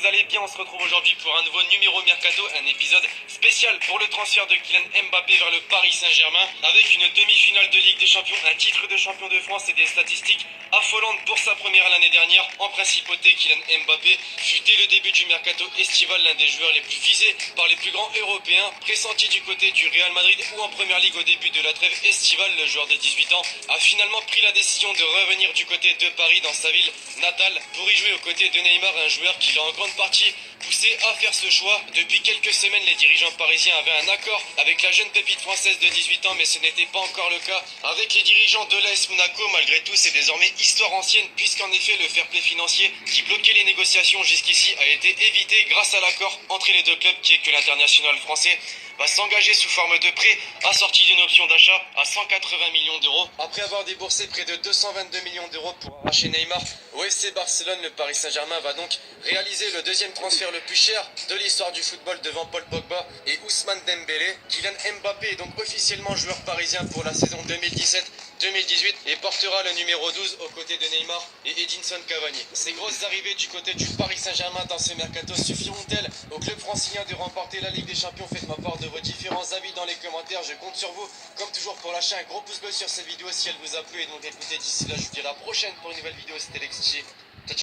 vous allez bien? On se retrouve aujourd'hui pour un nouveau numéro Mercato, un épisode spécial pour le transfert de Kylian Mbappé vers le Paris Saint-Germain, avec une demi-finale de Ligue des Champions, un titre de champion de France et des statistiques affolantes pour sa première l'année dernière. En principauté, Kylian Mbappé fut dès le début du Mercato estival l'un des joueurs les plus visés par les plus grands européens, pressenti du côté du Real Madrid ou en Première Ligue au début de la trêve estivale. Le joueur de 18 ans a finalement pris la décision de revenir du côté de Paris dans sa ville natale pour y jouer aux côtés de Neymar, un joueur qui l'a en grande partie poussé à faire ce choix. Depuis quelques semaines, les dirigeants parisiens avaient un accord avec la jeune pépite française de 18 ans, mais ce n'était pas encore le cas avec les dirigeants de l'AS Monaco. Malgré tout, c'est désormais histoire ancienne, puisqu'en effet le fair play financier qui bloquait les négociations jusqu'ici a été évité grâce à l'accord entre les deux clubs, qui est que l'international français va s'engager sous forme de prêt assorti d'une option d'achat à 180 millions d'euros. Après avoir déboursé près de 222 millions d'euros pour arracher Neymar au FC Barcelone, le Paris Saint-Germain va donc réaliser le deuxième transfert le plus cher de l'histoire du football devant Paul Pogba et Ousmane Dembélé. Kylian Mbappé est donc officiellement joueur parisien pour la saison 2017-2018 et portera le numéro 12 aux côtés de Neymar et Edinson Cavani. Ces grosses arrivées du côté du Paris Saint-Germain dans ce mercato suffiront-elles au club francilien de remporter la Ligue des Champions? Faites-moi part de vos différents avis dans les commentaires, je compte sur vous comme toujours pour lâcher un gros pouce bleu sur cette vidéo si elle vous a plu, et donc écoutez, d'ici là je vous dis à la prochaine pour une nouvelle vidéo. C'était Lexi.